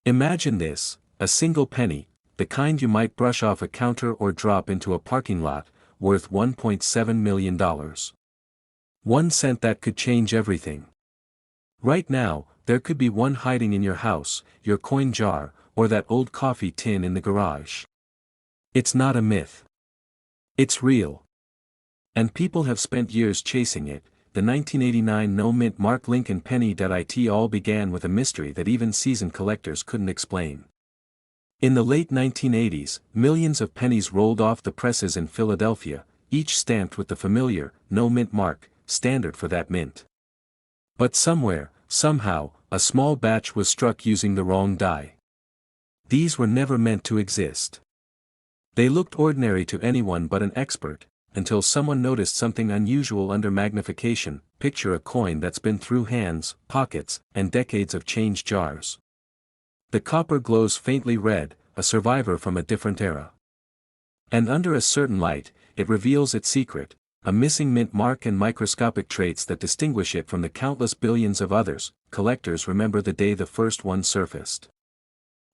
Imagine this, a single penny, the kind you might brush off a counter or drop into a parking lot, worth $1.7 million. 1 cent that could change everything. Right now, there could be one hiding in your house, your coin jar, or that old coffee tin in the garage. It's not a myth. It's real. And people have spent years chasing it. The 1989 no-mint Mark Lincoln penny. It all began with a mystery that even seasoned collectors couldn't explain. In the late 1980s, millions of pennies rolled off the presses in Philadelphia, each stamped with the familiar, no-mint mark, standard for that mint. But somewhere, somehow, a small batch was struck using the wrong die. These were never meant to exist. They looked ordinary to anyone but an expert, until someone noticed something unusual under magnification. Picture a coin that's been through hands, pockets, and decades of change jars. The copper glows faintly red, a survivor from a different era. And under a certain light, it reveals its secret, a missing mint mark and microscopic traits that distinguish it from the countless billions of others. Collectors remember the day the first one surfaced.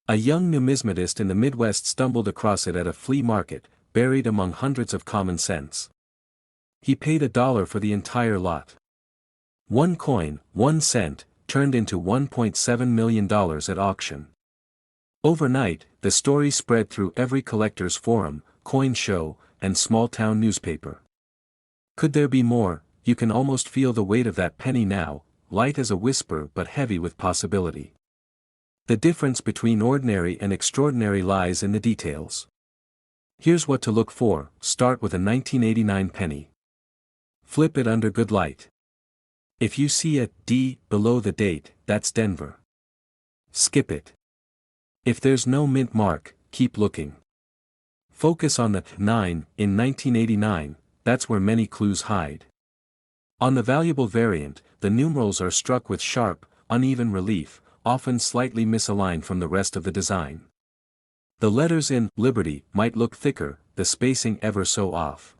A young numismatist in the Midwest stumbled across it at a flea market, buried among hundreds of common cents. He paid $1 for the entire lot. One coin, 1 cent, turned into $1.7 million at auction. Overnight, the story spread through every collector's forum, coin show, and small-town newspaper. Could there be more? You can almost feel the weight of that penny now, light as a whisper but heavy with possibility. The difference between ordinary and extraordinary lies in the details. Here's what to look for. Start with a 1989 penny. Flip it under good light. If you see a D below the date, that's Denver. Skip it. If there's no mint mark, keep looking. Focus on the 9 in 1989, that's where many clues hide. On the valuable variant, the numerals are struck with sharp, uneven relief, often slightly misaligned from the rest of the design. The letters in Liberty might look thicker, the spacing ever so off.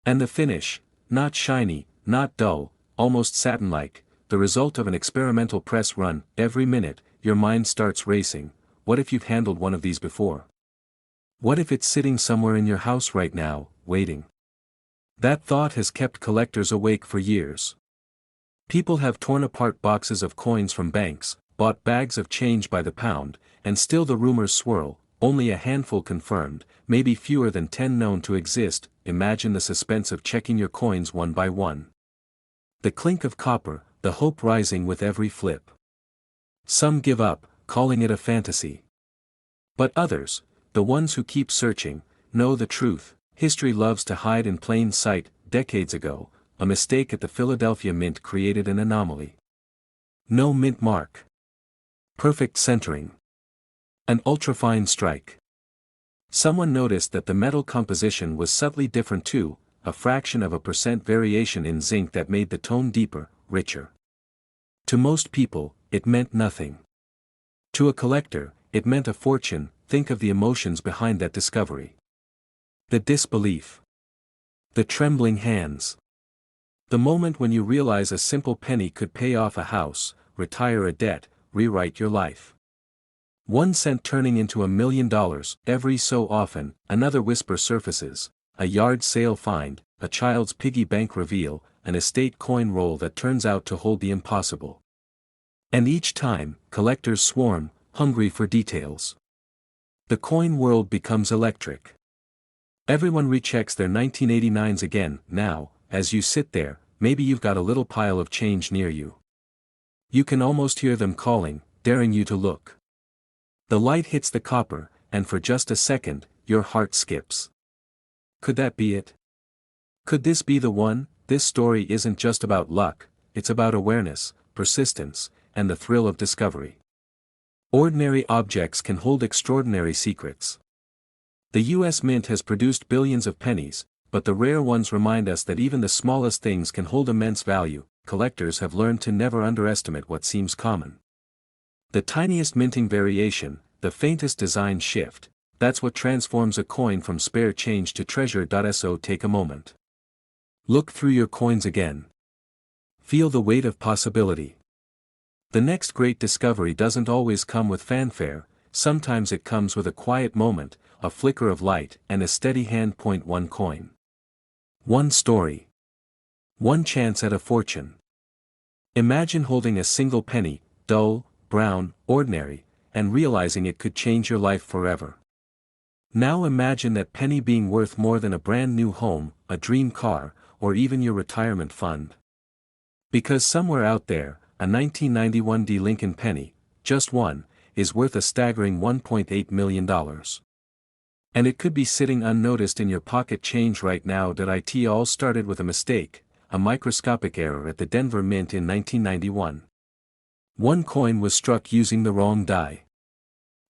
And the finish, not shiny, not dull, almost satin-like, the result of an experimental press run. Every minute, your mind starts racing. What if you've handled one of these before? What if it's sitting somewhere in your house right now, waiting? That thought has kept collectors awake for years. People have torn apart boxes of coins from banks, bought bags of change by the pound, and still the rumors swirl, only a handful confirmed, maybe fewer than 10 known to exist. Imagine the suspense of checking your coins one by one. The clink of copper, the hope rising with every flip. Some give up, calling it a fantasy. But others, the ones who keep searching, know the truth. History loves to hide in plain sight. Decades ago, a mistake at the Philadelphia Mint created an anomaly. No mint mark. Perfect centering. An ultrafine strike. Someone noticed that the metal composition was subtly different too, a fraction of a percent variation in zinc that made the tone deeper, richer. To most people, it meant nothing. To a collector, it meant a fortune. Think of the emotions behind that discovery. The disbelief. The trembling hands. The moment when you realize a simple penny could pay off a house, retire a debt, rewrite your life. 1 cent turning into $1 million. Every so often, another whisper surfaces, a yard sale find, a child's piggy bank reveal, an estate coin roll that turns out to hold the impossible. And each time, collectors swarm, hungry for details. The coin world becomes electric. Everyone rechecks their 1989s again. Now, as you sit there, maybe you've got a little pile of change near you. You can almost hear them calling, daring you to look. The light hits the copper, and for just a second, your heart skips. Could that be it? Could this be the one? This story isn't just about luck, it's about awareness, persistence, and the thrill of discovery. Ordinary objects can hold extraordinary secrets. The U.S. Mint has produced billions of pennies, but the rare ones remind us that even the smallest things can hold immense value. Collectors have learned to never underestimate what seems common. The tiniest minting variation, the faintest design shift, that's what transforms a coin from spare change to treasure. So take a moment. Look through your coins again. Feel the weight of possibility. The next great discovery doesn't always come with fanfare, sometimes it comes with a quiet moment, a flicker of light and a steady hand point. One coin. One story. One chance at a fortune. Imagine holding a single penny, dull, brown, ordinary, and realizing it could change your life forever. Now imagine that penny being worth more than a brand new home, a dream car, or even your retirement fund. Because somewhere out there, a 1991 D Lincoln penny, just one, is worth a staggering $1.8 million. And it could be sitting unnoticed in your pocket change right now. It all started with a mistake, a microscopic error at the Denver Mint in 1991. One coin was struck using the wrong die.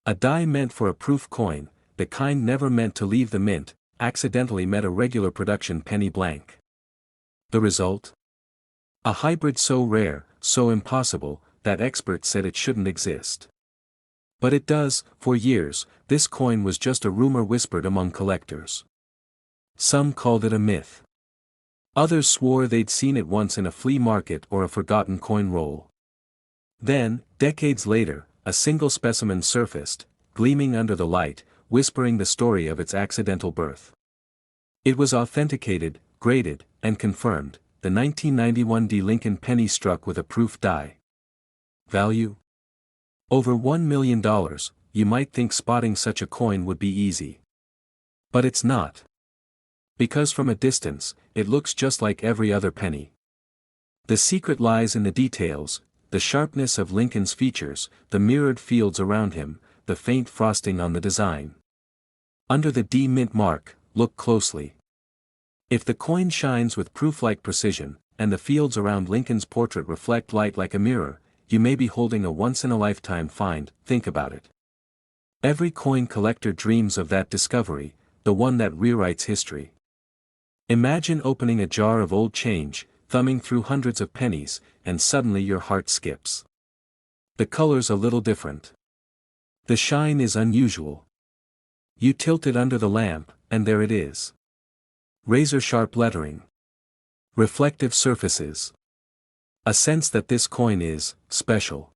A die meant for a proof coin, the kind never meant to leave the mint, accidentally met a regular production penny blank. The result? A hybrid so rare, so impossible, that experts said it shouldn't exist. But it does. For years, this coin was just a rumor whispered among collectors. Some called it a myth. Others swore they'd seen it once in a flea market or a forgotten coin roll. Then, decades later, a single specimen surfaced, gleaming under the light, whispering the story of its accidental birth. It was authenticated, graded, and confirmed, the 1991 D Lincoln penny struck with a proof die. Value? Over $1 million. You might think spotting such a coin would be easy. But it's not. Because from a distance, it looks just like every other penny. The secret lies in the details, the sharpness of Lincoln's features, the mirrored fields around him, the faint frosting on the design. Under the D Mint mark, look closely. If the coin shines with proof-like precision, and the fields around Lincoln's portrait reflect light like a mirror, you may be holding a once-in-a-lifetime find. Think about it. Every coin collector dreams of that discovery, the one that rewrites history. Imagine opening a jar of old change, thumbing through hundreds of pennies, and suddenly your heart skips. The color's a little different. The shine is unusual. You tilt it under the lamp, and there it is. Razor-sharp lettering. Reflective surfaces. A sense that this coin is special.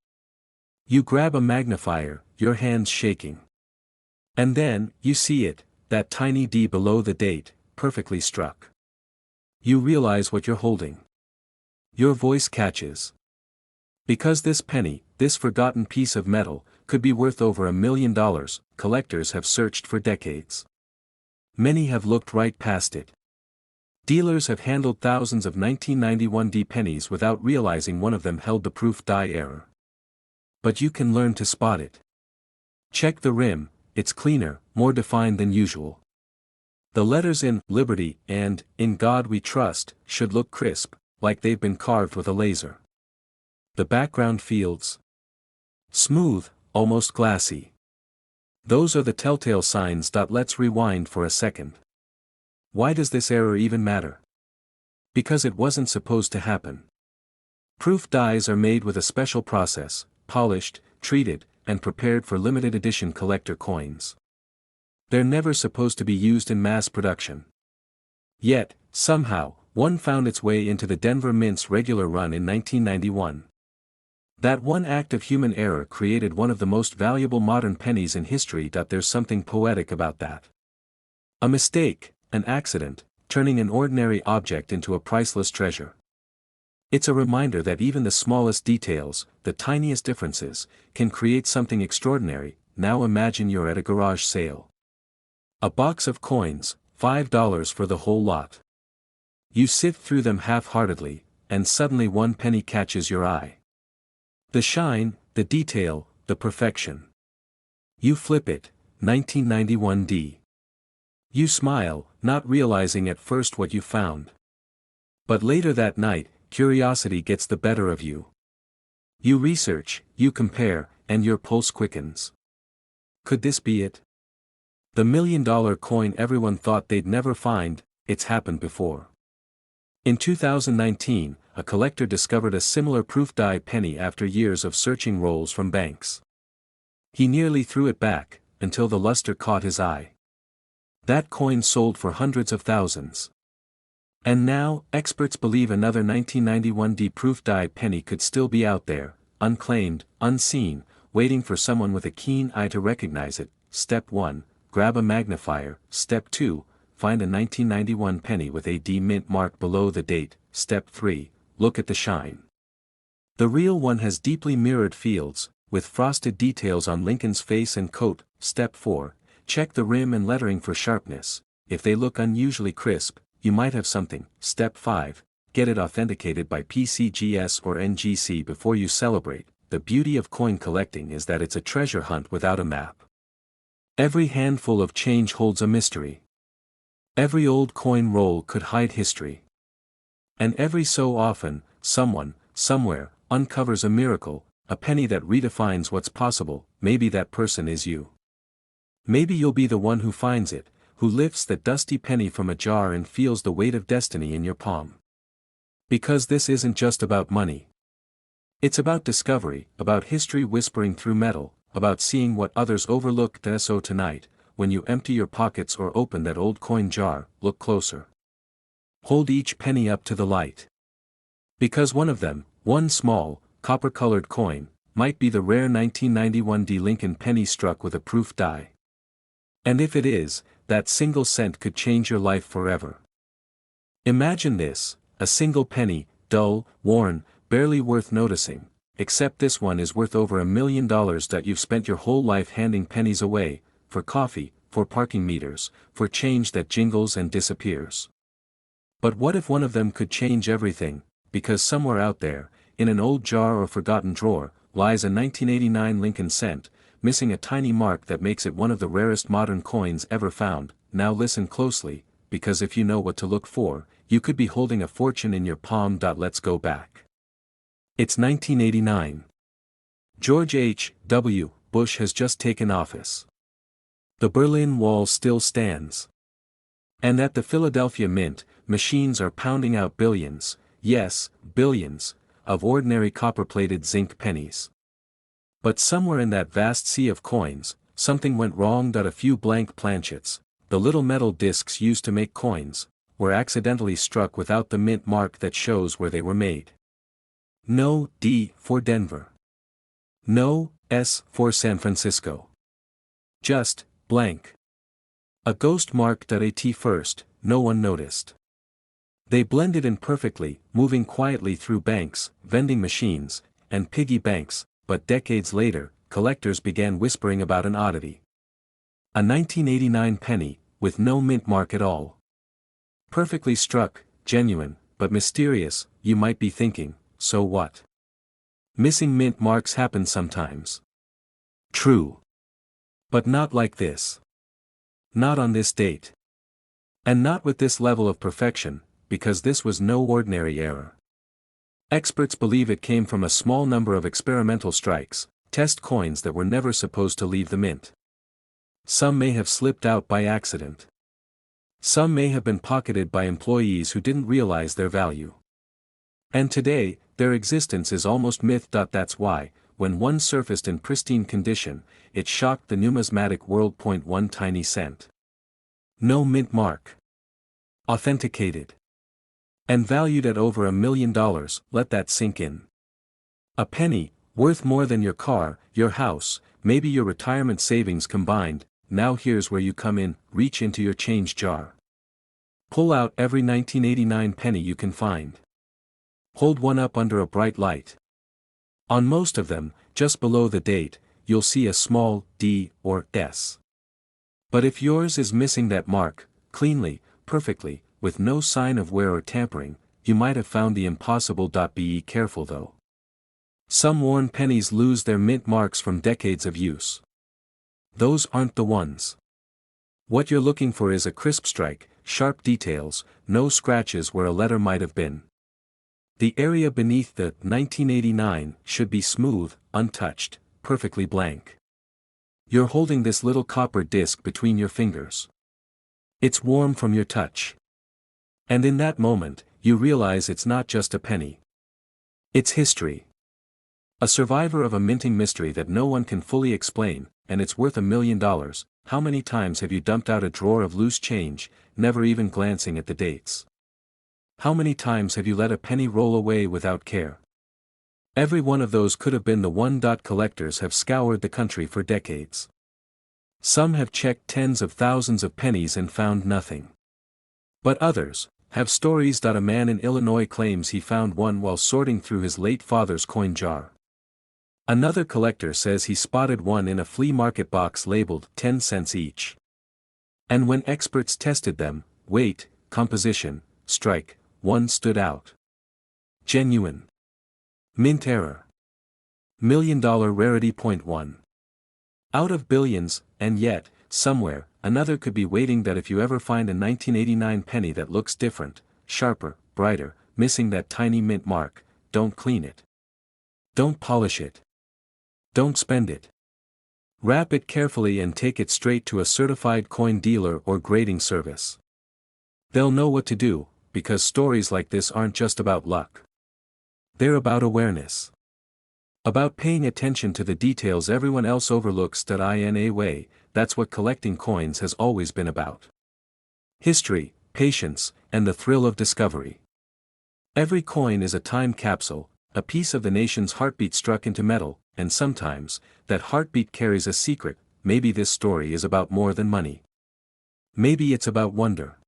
You grab a magnifier, your hands shaking. And then, you see it, that tiny D below the date, perfectly struck. You realize what you're holding. Your voice catches. Because this penny, this forgotten piece of metal, could be worth over $1 million, collectors have searched for decades. Many have looked right past it. Dealers have handled thousands of 1991 D pennies without realizing one of them held the proof die error. But you can learn to spot it. Check the rim, it's cleaner, more defined than usual. The letters in Liberty and In God We Trust should look crisp, like they've been carved with a laser. The background fields? Smooth, almost glassy. Those are the telltale signs. Let's rewind for a second. Why does this error even matter? Because it wasn't supposed to happen. Proof dies are made with a special process, polished, treated, and prepared for limited edition collector coins. They're never supposed to be used in mass production. Yet, somehow, one found its way into the Denver Mint's regular run in 1991. That one act of human error created one of the most valuable modern pennies in history. There's something poetic about that. A mistake, an accident, turning an ordinary object into a priceless treasure. It's a reminder that even the smallest details, the tiniest differences, can create something extraordinary. Now imagine you're at a garage sale. A box of coins, $5 for the whole lot. You sift through them half-heartedly, and suddenly one penny catches your eye. The shine, the detail, the perfection. You flip it, 1991 D. You smile, not realizing at first what you found. But later that night, curiosity gets the better of you. You research, you compare, and your pulse quickens. Could this be it? The $1 million coin everyone thought they'd never find, it's happened before. In 2019, a collector discovered a similar proof die penny after years of searching rolls from banks. He nearly threw it back, until the luster caught his eye. That coin sold for hundreds of thousands. And now, experts believe another 1991 D proof die penny could still be out there, unclaimed, unseen, waiting for someone with a keen eye to recognize it. Step 1, grab a magnifier. Step 2, find a 1991 penny with a D mint mark below the date. Step 3, look at the shine. The real one has deeply mirrored fields, with frosted details on Lincoln's face and coat. Step 4, check the rim and lettering for sharpness. If they look unusually crisp, you might have something. Step 5, get it authenticated by PCGS or NGC before you celebrate. The beauty of coin collecting is that it's a treasure hunt without a map. Every handful of change holds a mystery. Every old coin roll could hide history. And every so often, someone, somewhere, uncovers a miracle, a penny that redefines what's possible. Maybe that person is you. Maybe you'll be the one who finds it, who lifts that dusty penny from a jar and feels the weight of destiny in your palm. Because this isn't just about money. It's about discovery, about history whispering through metal, about seeing what others overlooked. So tonight, when you empty your pockets or open that old coin jar, look closer. Hold each penny up to the light. Because one of them, one small, copper-colored coin, might be the rare 1991 D Lincoln penny struck with a proof die. And if it is, that single cent could change your life forever. Imagine this, a single penny, dull, worn, barely worth noticing, except this one is worth over $1 million that you've spent your whole life handing pennies away, for coffee, for parking meters, for change that jingles and disappears. But what if one of them could change everything, because somewhere out there, in an old jar or forgotten drawer, lies a 1989 Lincoln cent, missing a tiny mark that makes it one of the rarest modern coins ever found. Now listen closely, because if you know what to look for, you could be holding a fortune in your palm. Let's go back. It's 1989. George H. W. Bush has just taken office. The Berlin Wall still stands. And at the Philadelphia Mint, machines are pounding out billions, yes, billions, of ordinary copper-plated zinc pennies. But somewhere in that vast sea of coins, something went wrong. A few blank planchets, the little metal discs used to make coins, were accidentally struck without the mint mark that shows where they were made. No D for Denver. No S for San Francisco. Just blank. A ghost mark. At first, no one noticed. They blended in perfectly, moving quietly through banks, vending machines, and piggy banks, but decades later, collectors began whispering about an oddity. A 1989 penny, with no mint mark at all. Perfectly struck, genuine, but mysterious. You might be thinking, so what? Missing mint marks happen sometimes. True. But not like this. Not on this date. And not with this level of perfection, because this was no ordinary error. Experts believe it came from a small number of experimental strikes, test coins that were never supposed to leave the mint. Some may have slipped out by accident. Some may have been pocketed by employees who didn't realize their value. And today, their existence is almost myth. That's why, when one surfaced in pristine condition, it shocked the numismatic world. 1 tiny cent. No mint mark. Authenticated. And valued at over $1 million. Let that sink in. A penny, worth more than your car, your house, maybe your retirement savings combined. Now here's where you come in. Reach into your change jar. Pull out every 1989 penny you can find. Hold one up under a bright light. On most of them, just below the date, you'll see a small D or S. But if yours is missing that mark, cleanly, perfectly, with no sign of wear or tampering, you might have found the impossible. Be careful though. Some worn pennies lose their mint marks from decades of use. Those aren't the ones. What you're looking for is a crisp strike, sharp details, no scratches where a letter might have been. The area beneath the 1989 should be smooth, untouched, perfectly blank. You're holding this little copper disc between your fingers. It's warm from your touch. And in that moment, you realize it's not just a penny. It's history. A survivor of a minting mystery that no one can fully explain, and it's worth $1 million. How many times have you dumped out a drawer of loose change, never even glancing at the dates? How many times have you let a penny roll away without care? Every one of those could have been the one. Collectors have scoured the country for decades. Some have checked tens of thousands of pennies and found nothing. But others have stories. A man in Illinois claims he found one while sorting through his late father's coin jar. Another collector says he spotted one in a flea market box labeled 10 cents each. And when experts tested them, weight, composition, strike, one stood out. Genuine. Mint error. $1 million rarity. 1. Out of billions, and yet, somewhere, another could be waiting. If you ever find a 1989 penny that looks different, sharper, brighter, missing that tiny mint mark, don't clean it. Don't polish it. Don't spend it. Wrap it carefully and take it straight to a certified coin dealer or grading service. They'll know what to do, because stories like this aren't just about luck. They're about awareness. About paying attention to the details everyone else overlooks. In a way, that's what collecting coins has always been about. History, patience, and the thrill of discovery. Every coin is a time capsule, a piece of the nation's heartbeat struck into metal, and sometimes, that heartbeat carries a secret. Maybe this story is about more than money. Maybe it's about wonder.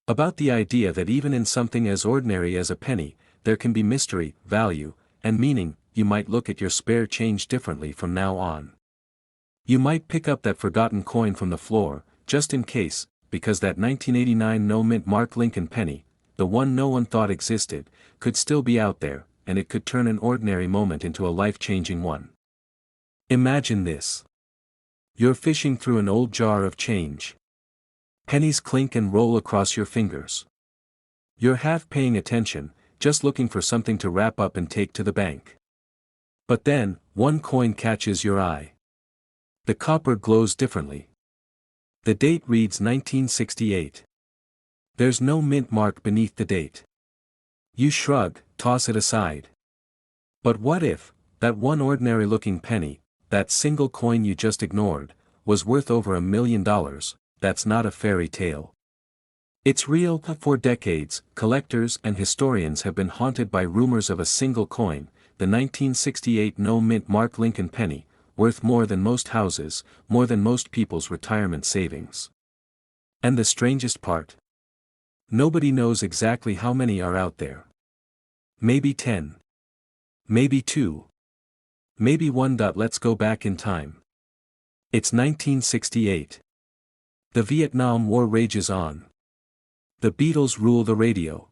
About the idea that even in something as ordinary as a penny, there can be mystery, value, and meaning. You might look at your spare change differently from now on. You might pick up that forgotten coin from the floor, just in case, because that 1989 no mint mark Lincoln penny, the one no one thought existed, could still be out there, and it could turn an ordinary moment into a life-changing one. Imagine this. You're fishing through an old jar of change. Pennies clink and roll across your fingers. You're half paying attention, just looking for something to wrap up and take to the bank. But then, one coin catches your eye. The copper glows differently. The date reads 1968. There's no mint mark beneath the date. You shrug, toss it aside. But what if, that one ordinary-looking penny, that single coin you just ignored, was worth over $1 million? That's not a fairy tale. It's real. For decades, collectors and historians have been haunted by rumors of a single coin, the 1968 no mint mark Lincoln penny, worth more than most houses, more than most people's retirement savings. And the strangest part? Nobody knows exactly how many are out there. Maybe 10. Maybe 2. Maybe 1. Let's go back in time. It's 1968. The Vietnam War rages on. The Beatles rule the radio.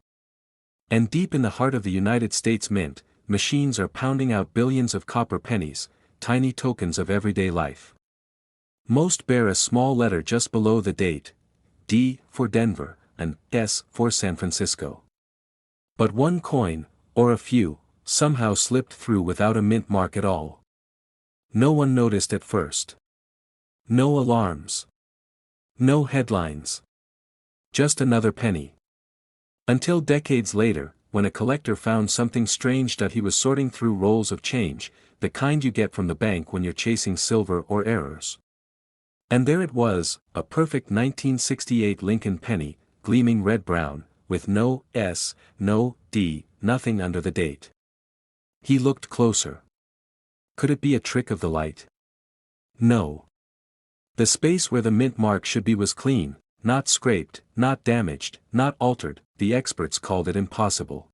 And deep in the heart of the United States Mint, machines are pounding out billions of copper pennies, tiny tokens of everyday life. Most bear a small letter just below the date, D for Denver, and S for San Francisco. But one coin, or a few, somehow slipped through without a mint mark at all. No one noticed at first. No alarms. No headlines. Just another penny. Until decades later, when a collector found something strange. He was sorting through rolls of change, the kind you get from the bank when you're chasing silver or errors. And there it was, a perfect 1968 Lincoln penny, gleaming red-brown, with no S, no D, nothing under the date. He looked closer. Could it be a trick of the light? No. The space where the mint mark should be was clean, not scraped, not damaged, not altered. The experts called it impossible.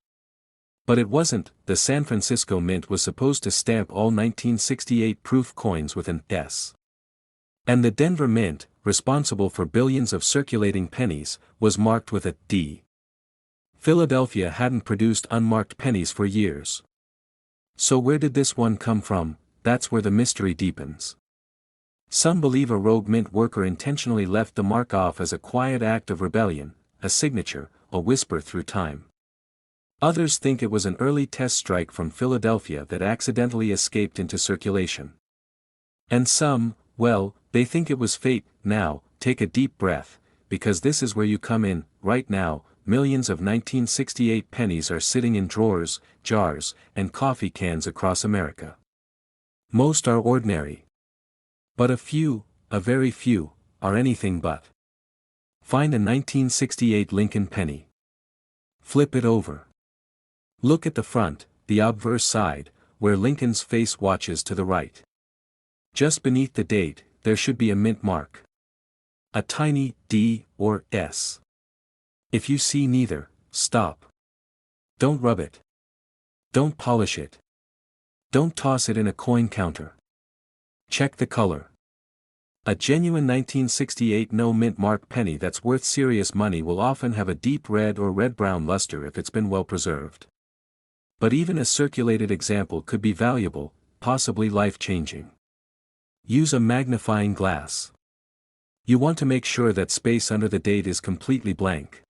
But it wasn't. The San Francisco Mint was supposed to stamp all 1968 proof coins with an S. And the Denver Mint, responsible for billions of circulating pennies, was marked with a D. Philadelphia hadn't produced unmarked pennies for years. So where did this one come from? That's where the mystery deepens. Some believe a rogue mint worker intentionally left the mark off as a quiet act of rebellion, a signature, a whisper through time. Others think it was an early test strike from Philadelphia that accidentally escaped into circulation. And some, well, they think it was fate. Now, take a deep breath, because this is where you come in. Right now, millions of 1968 pennies are sitting in drawers, jars, and coffee cans across America. Most are ordinary. But a few, a very few, are anything but. Find a 1968 Lincoln penny. Flip it over. Look at the front. the obverse side, where Lincoln's face watches to the right. Just beneath the date, there should be a mint mark. A tiny D or S. If you see neither, stop. Don't rub it. Don't polish it. Don't toss it in a coin counter. Check the color. A genuine 1968 no mint mark penny that's worth serious money will often have a deep red or red-brown luster if it's been well preserved. But even a circulated example could be valuable, possibly life-changing. Use a magnifying glass. You want to make sure that space under the date is completely blank.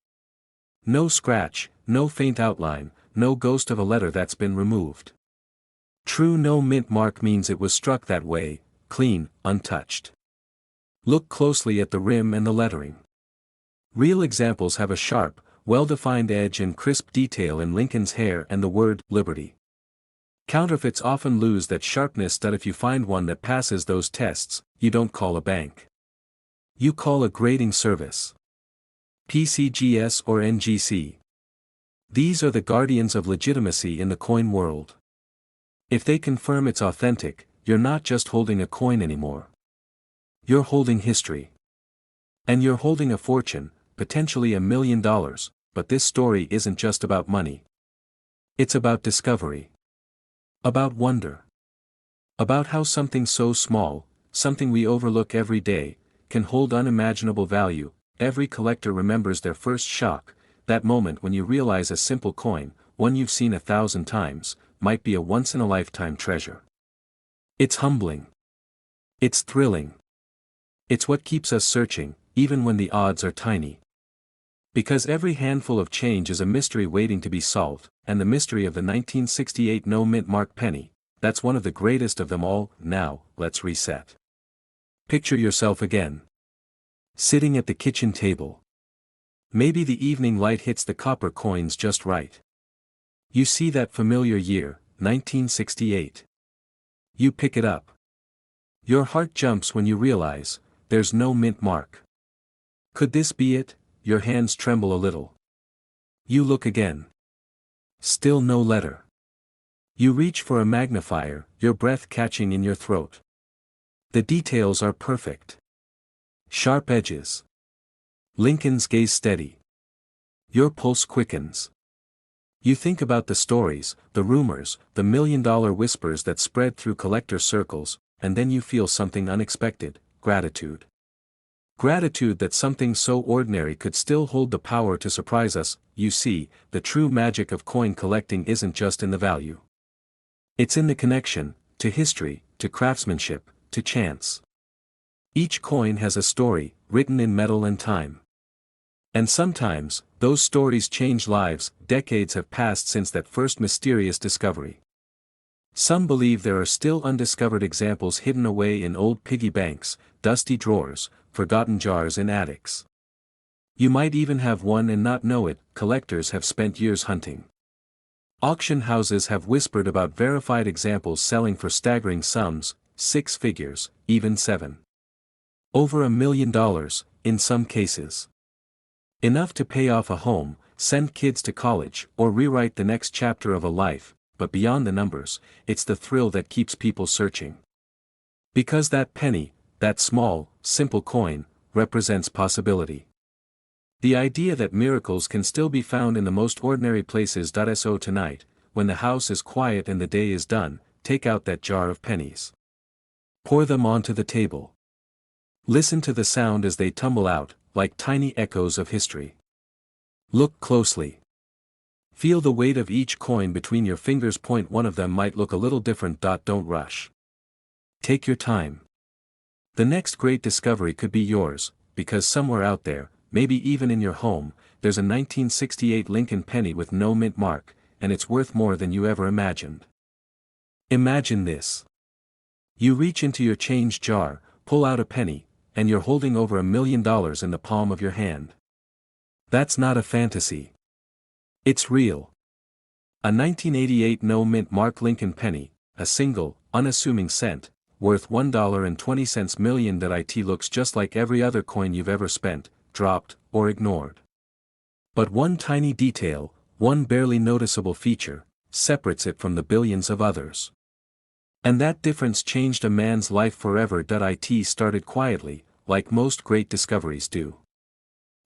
No scratch, no faint outline, no ghost of a letter that's been removed. True no mint mark means it was struck that way, clean, untouched. Look closely at the rim and the lettering. Real examples have a sharp, well-defined edge and crisp detail in Lincoln's hair and the word Liberty. Counterfeits often lose that sharpness, that if you find one that passes those tests, you don't call a bank. You call a grading service. PCGS or NGC. These are the guardians of legitimacy in the coin world. If they confirm it's authentic, you're not just holding a coin anymore. You're holding history. And you're holding a fortune, potentially $1 million, but this story isn't just about money. It's about discovery. About wonder. About how something so small, something we overlook every day, can hold unimaginable value. Every collector remembers their first shock, that moment when you realize a simple coin, one you've seen 1,000 times, might be a once-in-a-lifetime treasure. It's humbling. It's thrilling. It's what keeps us searching, even when the odds are tiny. Because every handful of change is a mystery waiting to be solved, and the mystery of the 1968 no mint mark penny, that's one of the greatest of them all. Now, let's reset. Picture yourself again. Sitting at the kitchen table. Maybe the evening light hits the copper coins just right. You see that familiar year, 1968. You pick it up. Your heart jumps when you realize, there's no mint mark. Could this be it? Your hands tremble a little. You look again. Still no letter. You reach for a magnifier, your breath catching in your throat. The details are perfect. Sharp edges. Lincoln's gaze steady. Your pulse quickens. You think about the stories, the rumors, the million-dollar whispers that spread through collector circles, and then you feel something unexpected: gratitude. Gratitude that something so ordinary could still hold the power to surprise us. You see, the true magic of coin collecting isn't just in the value. It's in the connection, to history, to craftsmanship, to chance. Each coin has a story, written in metal and time. And sometimes, those stories change lives. Decades have passed since that first mysterious discovery. Some believe there are still undiscovered examples hidden away in old piggy banks, dusty drawers, forgotten jars in attics. You might even have one and not know it. Collectors have spent years hunting. Auction houses have whispered about verified examples selling for staggering sums, 6 figures, even 7. Over $1 million, in some cases. Enough to pay off a home, send kids to college, or rewrite the next chapter of a life. But beyond the numbers, it's the thrill that keeps people searching. Because that penny, that small, simple coin, represents possibility. The idea that miracles can still be found in the most ordinary places. So tonight, when the house is quiet and the day is done, take out that jar of pennies. Pour them onto the table. Listen to the sound as they tumble out, like tiny echoes of history. Look closely. Feel the weight of each coin between your fingers. One of them might look a little different. Don't rush. Take your time. The next great discovery could be yours, because somewhere out there, maybe even in your home, there's a 1968 Lincoln penny with no mint mark, and it's worth more than you ever imagined. Imagine this. You reach into your change jar, pull out a penny, and you're holding over $1 million in the palm of your hand. That's not a fantasy. It's real. A 1988 no mint mark Lincoln penny, a single, unassuming cent, worth $1.20 million. That it looks just like every other coin you've ever spent, dropped, or ignored. But one tiny detail, one barely noticeable feature, separates it from the billions of others. And that difference changed a man's life forever. It started quietly, like most great discoveries do.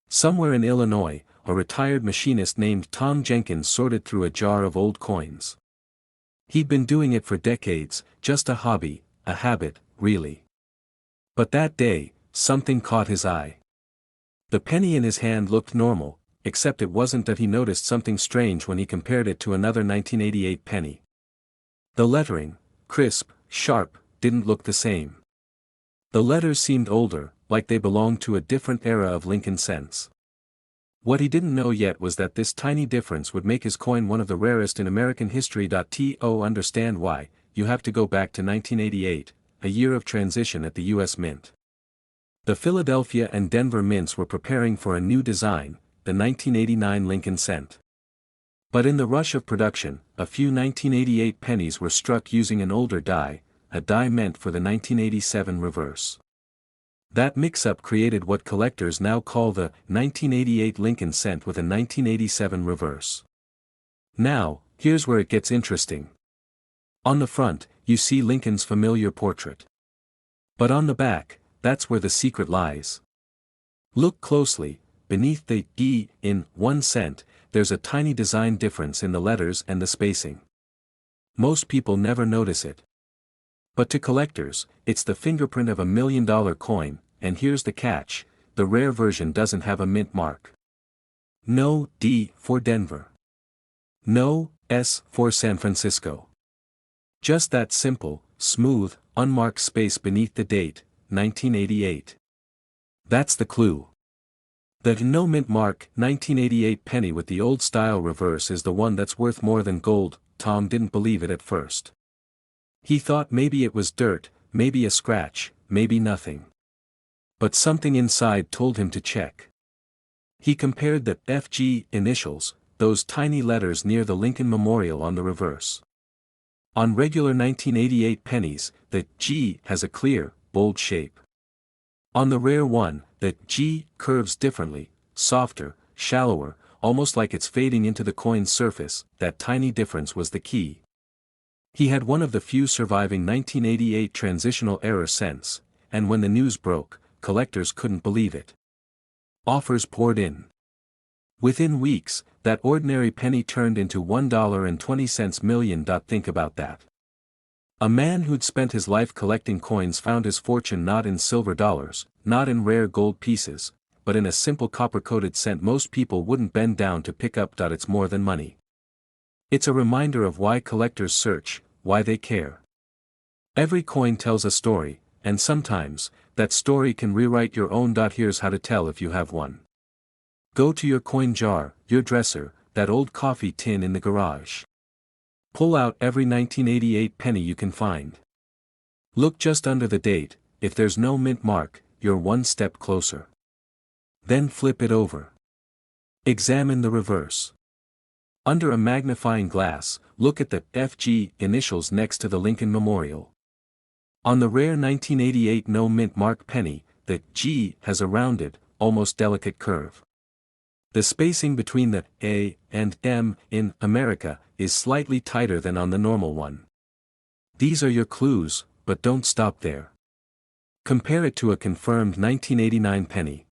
Somewhere in Illinois, a retired machinist named Tom Jenkins sorted through a jar of old coins. He'd been doing it for decades, just a hobby, a habit, really. But that day, something caught his eye. The penny in his hand looked normal, except it wasn't that. He noticed something strange when he compared it to another 1988 penny. The lettering, crisp, sharp, didn't look the same. The letters seemed older, like they belonged to a different era of Lincoln cents. What he didn't know yet was that this tiny difference would make his coin one of the rarest in American history. To understand why, you have to go back to 1988, a year of transition at the U.S. Mint. The Philadelphia and Denver mints were preparing for a new design, the 1989 Lincoln cent. But in the rush of production, a few 1988 pennies were struck using an older die, a die meant for the 1987 reverse. That mix-up created what collectors now call the 1988 Lincoln cent with a 1987 reverse. Now, here's where it gets interesting. On the front, you see Lincoln's familiar portrait. But on the back, that's where the secret lies. Look closely, beneath the E in 1 cent, there's a tiny design difference in the letters and the spacing. Most people never notice it. But to collectors, it's the fingerprint of $1 million coin, and here's the catch, the rare version doesn't have a mint mark. No D for Denver. No S for San Francisco. Just that simple, smooth, unmarked space beneath the date, 1988. That's the clue. The no mint mark 1988 penny with the old style reverse is the one that's worth more than gold. Tom didn't believe it at first. He thought maybe it was dirt, maybe a scratch, maybe nothing. But something inside told him to check. He compared the FG initials, those tiny letters near the Lincoln Memorial on the reverse. On regular 1988 pennies, the G has a clear, bold shape. On the rare one, the G curves differently, softer, shallower, almost like it's fading into the coin's surface. That tiny difference was the key. He had one of the few surviving 1988 transitional era cents, and when the news broke, collectors couldn't believe it. Offers poured in. Within weeks, that ordinary penny turned into $1.20 million. Think about that. A man who'd spent his life collecting coins found his fortune not in silver dollars, not in rare gold pieces, but in a simple copper-coated cent most people wouldn't bend down to pick up. It's more than money. It's a reminder of why collectors search, why they care. Every coin tells a story, and sometimes, that story can rewrite your own. Here's how to tell if you have one. Go to your coin jar, your dresser, that old coffee tin in the garage. Pull out every 1988 penny you can find. Look just under the date. If there's no mint mark, you're one step closer. Then flip it over. Examine the reverse. Under a magnifying glass, look at the FG initials next to the Lincoln Memorial. On the rare 1988 no mint mark penny, the G has a rounded, almost delicate curve. The spacing between the A and M in America is slightly tighter than on the normal one. These are your clues, but don't stop there. Compare it to a confirmed 1989 penny.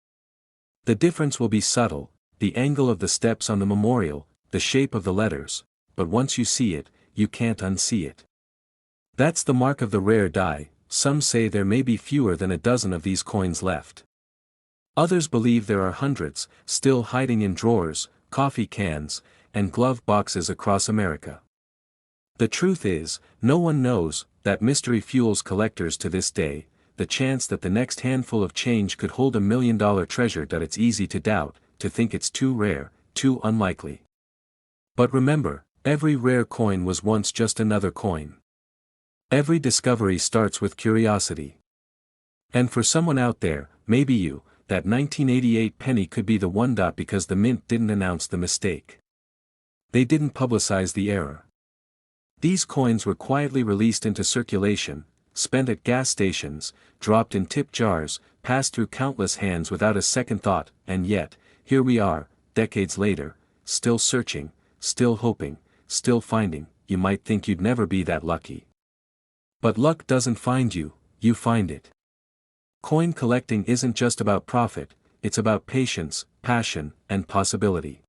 The difference will be subtle, the angle of the steps on the memorial, the shape of the letters, but once you see it, you can't unsee it. That's the mark of the rare die. Some say there may be fewer than a dozen of these coins left. Others believe there are hundreds, still hiding in drawers, coffee cans, and glove boxes across America. The truth is, no one knows. That mystery fuels collectors to this day. The chance that the next handful of change could hold $1 million treasure. It's easy to doubt, to think it's too rare, too unlikely. But remember, every rare coin was once just another coin. Every discovery starts with curiosity. And for someone out there, maybe you, that 1988 penny could be the one. Because the mint didn't announce the mistake. They didn't publicize the error. These coins were quietly released into circulation, spent at gas stations, dropped in tip jars, passed through countless hands without a second thought, and yet, here we are, decades later, still searching, still hoping, still finding, you might think you'd never be that lucky. But luck doesn't find you, you find it. Coin collecting isn't just about profit, it's about patience, passion, and possibility.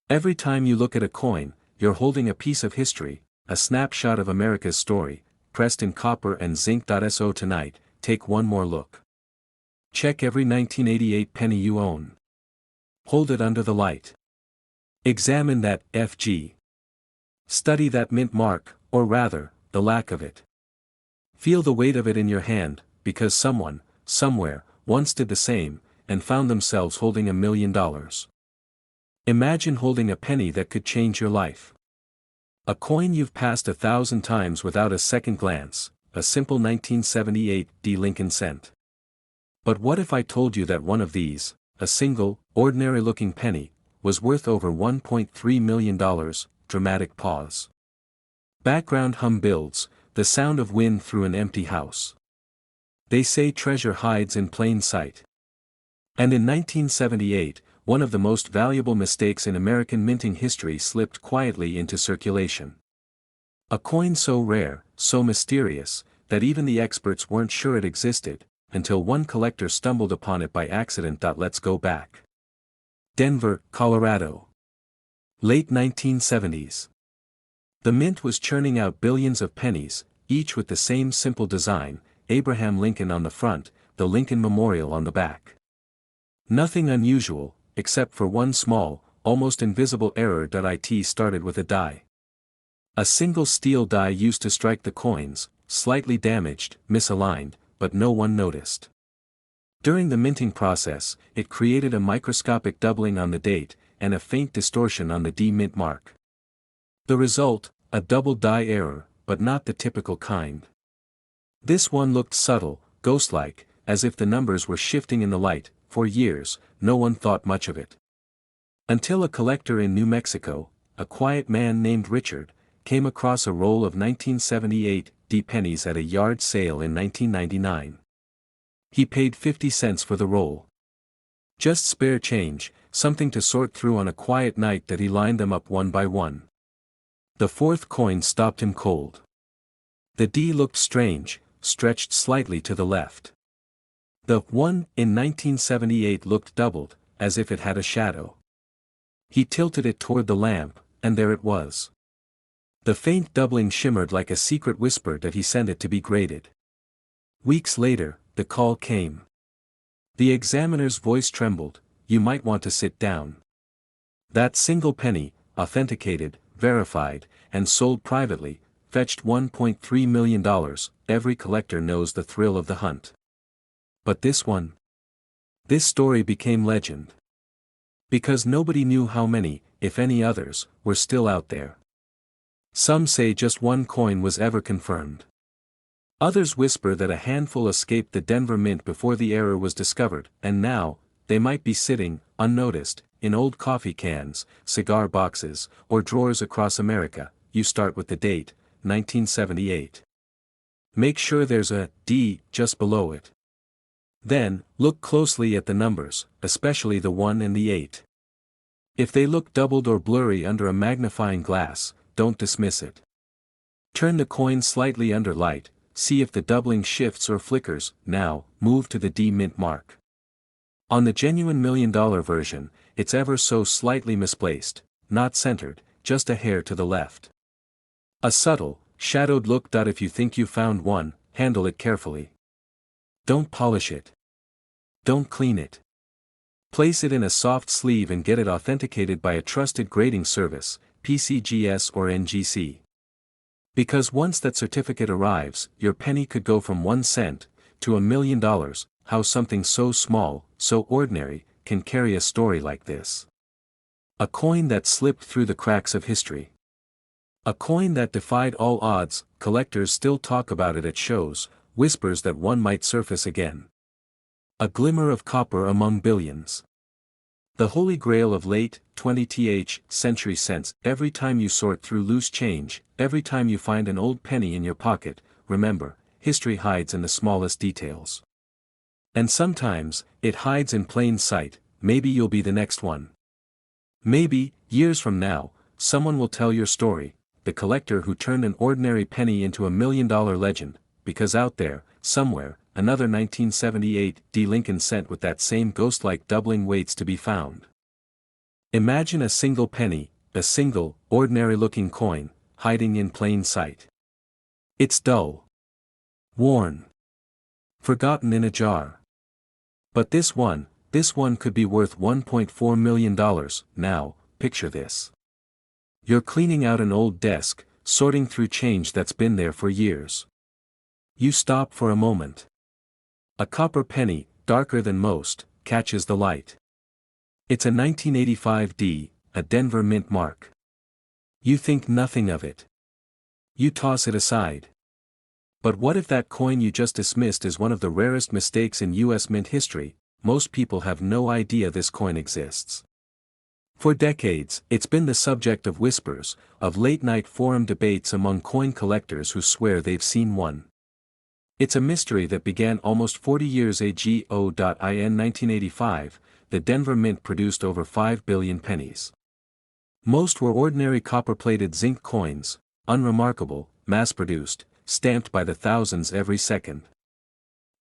Every time you look at a coin, you're holding a piece of history, a snapshot of America's story, pressed in copper and zinc. So tonight, take one more look. Check every 1988 penny you own. Hold it under the light. Examine that FG. Study that mint mark, or rather, the lack of it. Feel the weight of it in your hand, because someone, somewhere, once did the same, and found themselves holding $1 million. Imagine holding a penny that could change your life. A coin you've passed 1,000 times without a second glance, a simple 1978 D. Lincoln cent. But what if I told you that one of these, a single, ordinary-looking penny, was worth over $1.3 million? Dramatic pause. Background hum builds, the sound of wind through an empty house. They say treasure hides in plain sight. And in 1978, one of the most valuable mistakes in American minting history slipped quietly into circulation. A coin so rare, so mysterious, that even the experts weren't sure it existed, until one collector stumbled upon it by accident. Let's go back. Denver, Colorado. Late 1970s. The mint was churning out billions of pennies, each with the same simple design, Abraham Lincoln on the front, the Lincoln Memorial on the back. Nothing unusual, except for one small, almost invisible error. It started with a die. A single steel die used to strike the coins, slightly damaged, misaligned, but no one noticed. During the minting process, it created a microscopic doubling on the date, and a faint distortion on the D mint mark. The result, a double die error, but not the typical kind. This one looked subtle, ghost-like, as if the numbers were shifting in the light. For years, no one thought much of it. Until a collector in New Mexico, a quiet man named Richard, came across a roll of 1978 D pennies at a yard sale in 1999. He paid 50 cents for the roll. Just spare change, something to sort through on a quiet night. He lined them up one by one. The fourth coin stopped him cold. The D looked strange, stretched slightly to the left. The 1 in 1978 looked doubled, as if it had a shadow. He tilted it toward the lamp, and there it was. The faint doubling shimmered like a secret whisper that he sent it to be graded. Weeks later, the call came. The examiner's voice trembled, "You might want to sit down. That single penny, authenticated, verified, and sold privately, fetched $1.3 million. Every collector knows the thrill of the hunt. But this one? This story became legend. Because nobody knew how many, if any others, were still out there. Some say just one coin was ever confirmed. Others whisper that a handful escaped the Denver Mint before the error was discovered, and now, they might be sitting, unnoticed, in old coffee cans, cigar boxes, or drawers across America. You start with the date, 1978. Make sure there's a D just below it. Then, look closely at the numbers, especially the 1 and the 8. If they look doubled or blurry under a magnifying glass, don't dismiss it. Turn the coin slightly under light, see if the doubling shifts or flickers. Now, move to the D mint mark. On the genuine $1 million version, it's ever so slightly misplaced, not centered, just a hair to the left. A subtle, shadowed look. If you think you found one, handle it carefully. Don't polish it. Don't clean it. Place it in a soft sleeve and get it authenticated by a trusted grading service, PCGS or NGC. Because once that certificate arrives, your penny could go from 1 cent to $1 million. How something so small, so ordinary, can carry a story like this. A coin that slipped through the cracks of history. A coin that defied all odds. Collectors still talk about it at shows, whispers that one might surface again. A glimmer of copper among billions. The holy grail of late 20th century cents. Every time you sort through loose change, every time you find an old penny in your pocket, remember, history hides in the smallest details. And sometimes, it hides in plain sight. Maybe you'll be the next one. Maybe, years from now, someone will tell your story, the collector who turned an ordinary penny into $1 million legend, because out there, somewhere, another 1978 D. Lincoln cent with that same ghost-like doubling waits to be found. Imagine a single penny, a single, ordinary-looking coin, hiding in plain sight. It's dull, worn, forgotten in a jar. But this one could be worth $1.4 million. Now, picture this. You're cleaning out an old desk, sorting through change that's been there for years. You stop for a moment. A copper penny, darker than most, catches the light. It's a 1985 D, a Denver mint mark. You think nothing of it. You toss it aside. But what if that coin you just dismissed is one of the rarest mistakes in U.S. mint history? Most people have no idea this coin exists. For decades, it's been the subject of whispers, of late-night forum debates among coin collectors who swear they've seen one. It's a mystery that began almost 40 years ago. In 1985, the Denver Mint produced over 5 billion pennies. Most were ordinary copper-plated zinc coins, unremarkable, mass-produced, stamped by the thousands every second.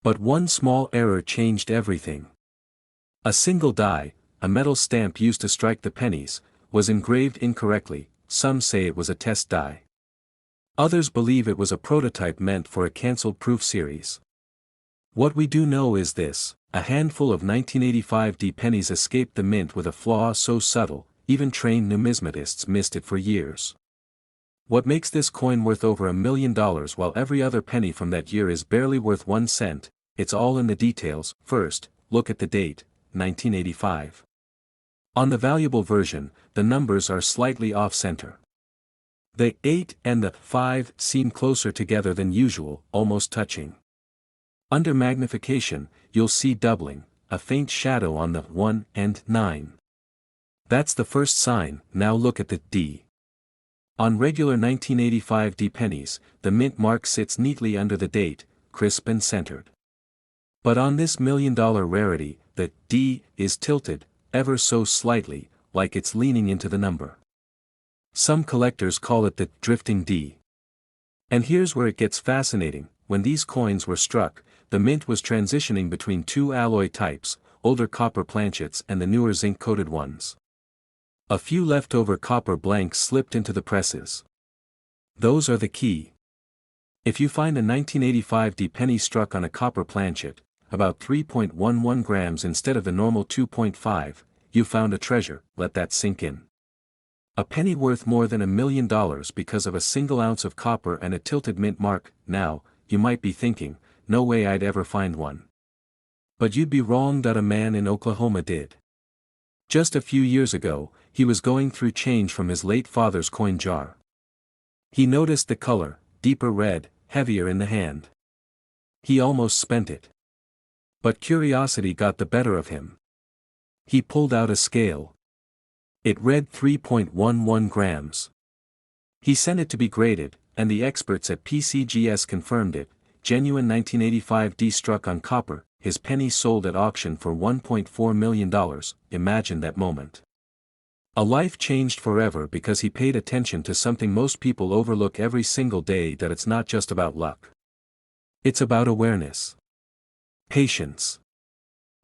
But one small error changed everything. A single die, a metal stamp used to strike the pennies, was engraved incorrectly. Some say it was a test die. Others believe it was a prototype meant for a cancelled proof series. What we do know is this: a handful of 1985 D pennies escaped the mint with a flaw so subtle, even trained numismatists missed it for years. What makes this coin worth over $1 million while every other penny from that year is barely worth 1 cent? It's all in the details. First, look at the date, 1985. On the valuable version, the numbers are slightly off-center. The 8 and the 5 seem closer together than usual, almost touching. Under magnification, you'll see doubling, a faint shadow on the 1 and 9. That's the first sign. Now look at the D. On regular 1985 D pennies, the mint mark sits neatly under the date, crisp and centered. But on this $1 million rarity, the D is tilted, ever so slightly, like it's leaning into the number. Some collectors call it the drifting D. And here's where it gets fascinating: when these coins were struck, the mint was transitioning between two alloy types, older copper planchets and the newer zinc-coated ones. A few leftover copper blanks slipped into the presses. Those are the key. If you find a 1985 D penny struck on a copper planchet, about 3.11 grams instead of the normal 2.5, you found a treasure. Let that sink in. A penny worth more than $1 million because of a single ounce of copper and a tilted mint mark. Now, you might be thinking, no way I'd ever find one. But you'd be wrong. A man in Oklahoma did. Just a few years ago, he was going through change from his late father's coin jar. He noticed the color, deeper red, heavier in the hand. He almost spent it. But curiosity got the better of him. He pulled out a scale. It read 3.11 grams. He sent it to be graded, and the experts at PCGS confirmed it: genuine 1985 D struck on copper. His penny sold at auction for $1.4 million. Imagine that moment. A life changed forever because he paid attention to something most people overlook every single day: that it's not just about luck. It's about awareness. Patience.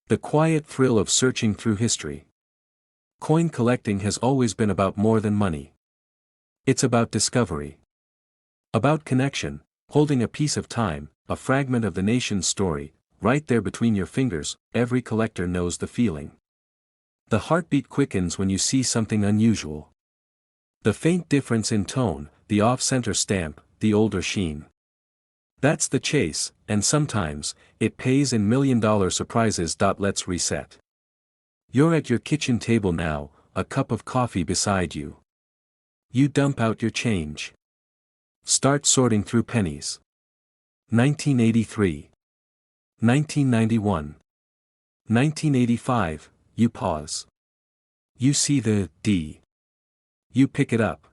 The quiet thrill of searching through history. Coin collecting has always been about more than money. It's about discovery. About connection, holding a piece of time, a fragment of the nation's story, right there between your fingers. Every collector knows the feeling. The heartbeat quickens when you see something unusual. The faint difference in tone, the off-center stamp, the older sheen. That's the chase, and sometimes, it pays in $1 million surprises. Let's reset. You're at your kitchen table now, a cup of coffee beside you. You dump out your change. Start sorting through pennies. 1983. 1991. 1985, you pause. You see the D. You pick it up.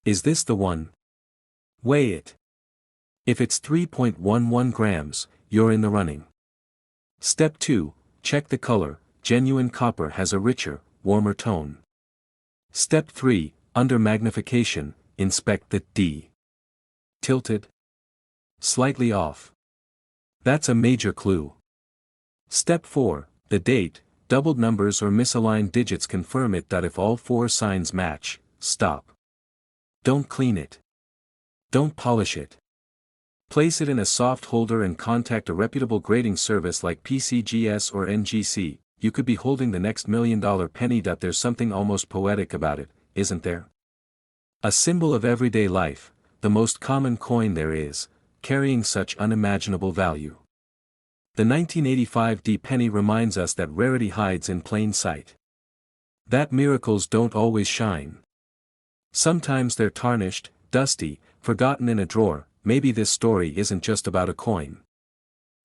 Is this the one? Weigh it. If it's 3.11 grams, you're in the running. Step 2, check the color. Genuine copper has a richer, warmer tone. Step 3, Under magnification, inspect the D. Tilted? Slightly off. That's a major clue. Step 4. The date. Doubled numbers or misaligned digits confirm it. If all four signs match, stop. Don't clean it. Don't polish it. Place it in a soft holder and contact a reputable grading service like PCGS or NGC. You could be holding the next $1 million penny. There's something almost poetic about it, isn't there? A symbol of everyday life, the most common coin there is, carrying such unimaginable value. The 1985 D penny reminds us that rarity hides in plain sight. That miracles don't always shine. Sometimes they're tarnished, dusty, forgotten in a drawer. Maybe this story isn't just about a coin.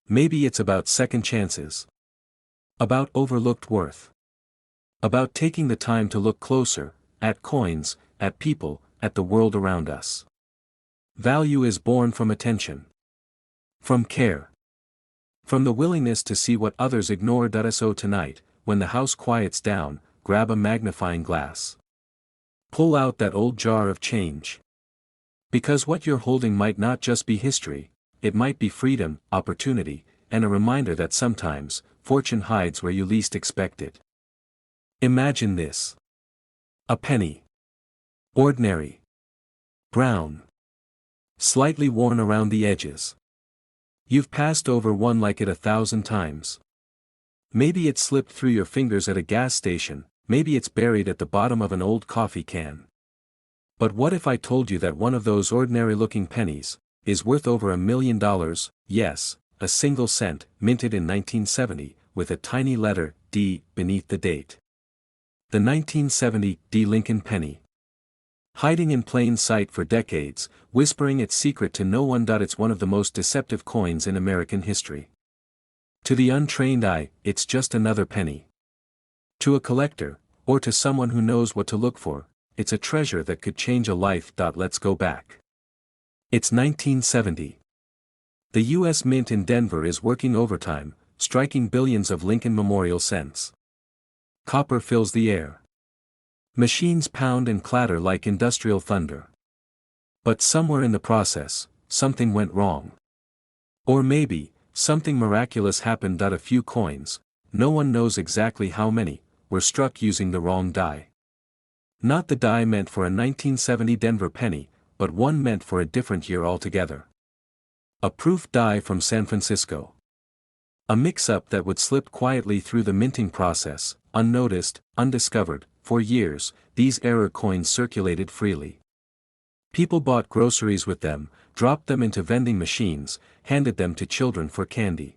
Maybe it's about second chances. About overlooked worth. About taking the time to look closer, at coins, at people, at the world around us. Value is born from attention. From care. From the willingness to see what others ignore. So tonight, when the house quiets down, grab a magnifying glass. Pull out that old jar of change. Because what you're holding might not just be history, it might be freedom, opportunity, and a reminder that sometimes, fortune hides where you least expect it. Imagine this. A penny. Ordinary. Brown. Slightly worn around the edges. You've passed over one like it 1,000 times. Maybe it slipped through your fingers at a gas station, maybe it's buried at the bottom of an old coffee can. But what if I told you that one of those ordinary-looking pennies is worth over $1 million? Yes, a single cent, minted in 1970, with a tiny letter, D, beneath the date. The 1970 D Lincoln penny. Hiding in plain sight for decades, whispering its secret to no one. It's one of the most deceptive coins in American history. To the untrained eye, it's just another penny. To a collector, or to someone who knows what to look for, it's a treasure that could change a life. Let's go back. It's 1970. The U.S. Mint in Denver is working overtime, striking billions of Lincoln Memorial cents. Copper fills the air. Machines pound and clatter like industrial thunder. But somewhere in the process, something went wrong. Or maybe, something miraculous happened. A few coins, no one knows exactly how many, were struck using the wrong die. Not the die meant for a 1970 Denver penny, but one meant for a different year altogether. A proof die from San Francisco. A mix-up that would slip quietly through the minting process, unnoticed, undiscovered. For years, these error coins circulated freely. People bought groceries with them, dropped them into vending machines, handed them to children for candy.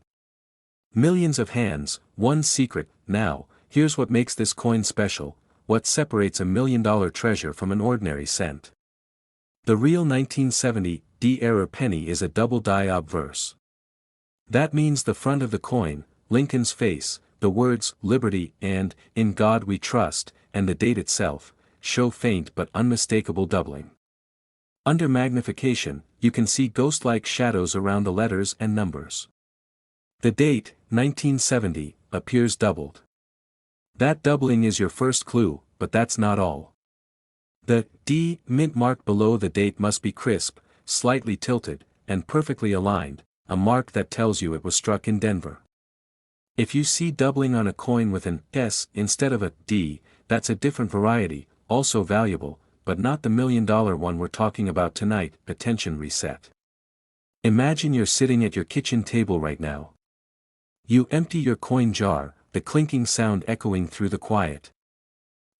Millions of hands, one secret. Now, here's what makes this coin special, what separates a $1 million treasure from an ordinary cent. The real 1970 D error penny is a double die obverse. That means the front of the coin, Lincoln's face, the words, Liberty and, In God We Trust, and the date itself, show faint but unmistakable doubling. Under magnification, you can see ghost-like shadows around the letters and numbers. The date, 1970, appears doubled. That doubling is your first clue, but that's not all. The D mint mark below the date must be crisp, slightly tilted, and perfectly aligned, a mark that tells you it was struck in Denver. If you see doubling on a coin with an S instead of a D, that's a different variety, also valuable, but not the $1 million one we're talking about tonight. Attention reset. Imagine you're sitting at your kitchen table right now. You empty your coin jar, the clinking sound echoing through the quiet.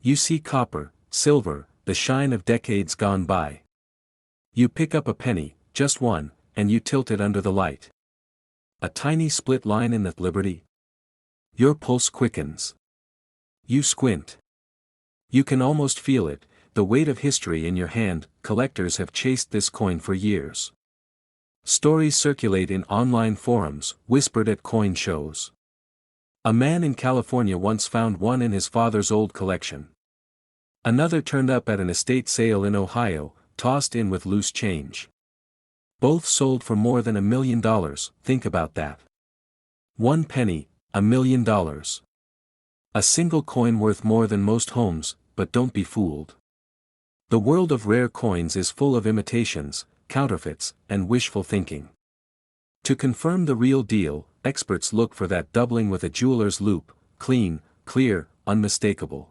You see copper, silver, the shine of decades gone by. You pick up a penny, just one, and you tilt it under the light. A tiny split line in the Liberty. Your pulse quickens. You squint. You can almost feel it, the weight of history in your hand. Collectors have chased this coin for years. Stories circulate in online forums, whispered at coin shows. A man in California once found one in his father's old collection. Another turned up at an estate sale in Ohio, tossed in with loose change. Both sold for more than $1 million. Think about that. One penny, $1 million. A single coin worth more than most homes, but don't be fooled. The world of rare coins is full of imitations, counterfeits, and wishful thinking. To confirm the real deal, experts look for that doubling with a jeweler's loupe, clean, clear, unmistakable.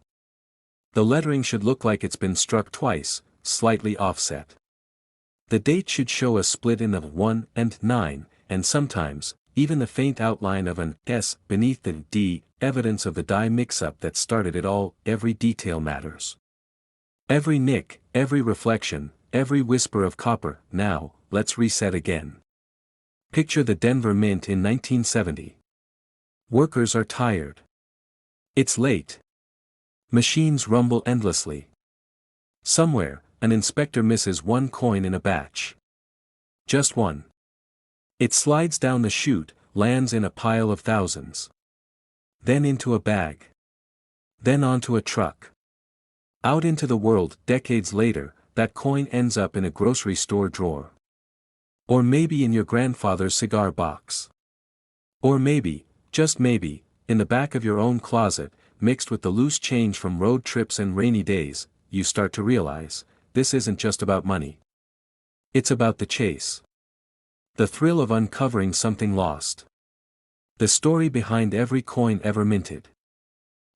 The lettering should look like it's been struck twice, slightly offset. The date should show a split in the 1 and 9, and sometimes, even the faint outline of an S beneath the D, evidence of the die mix-up that started it all. Every detail matters. Every nick, every reflection, every whisper of copper. Now, let's reset again. Picture the Denver Mint in 1970. Workers are tired. It's late. Machines rumble endlessly. Somewhere, an inspector misses one coin in a batch. Just one. It slides down the chute, lands in a pile of thousands. Then into a bag. Then onto a truck. Out into the world. Decades later, that coin ends up in a grocery store drawer. Or maybe in your grandfather's cigar box. Or maybe, just maybe, in the back of your own closet, mixed with the loose change from road trips and rainy days. You start to realize, this isn't just about money. It's about the chase. The thrill of uncovering something lost. The story behind every coin ever minted.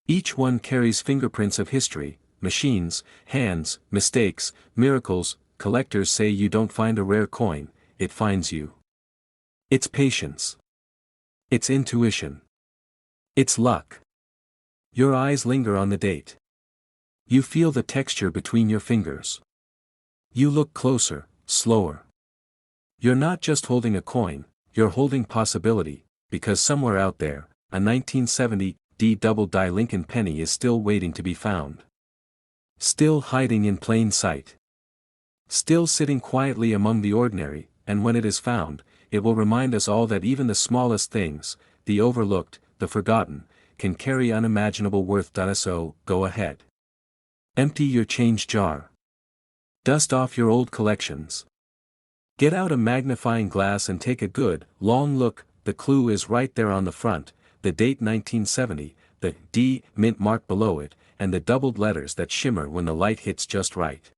Each one carries fingerprints of history, machines, hands, mistakes, miracles. Collectors say you don't find a rare coin, it finds you. It's patience. It's intuition. It's luck. Your eyes linger on the date. You feel the texture between your fingers. You look closer, slower. You're not just holding a coin, you're holding possibility, because somewhere out there, a 1970 D double die Lincoln penny is still waiting to be found. Still hiding in plain sight. Still sitting quietly among the ordinary, and when it is found, it will remind us all that even the smallest things, the overlooked, the forgotten, can carry unimaginable worth. So, go ahead. Empty your change jar. Dust off your old collections. Get out a magnifying glass and take a good, long look. The clue is right there on the front, the date 1970, the D mint mark below it, and the doubled letters that shimmer when the light hits just right.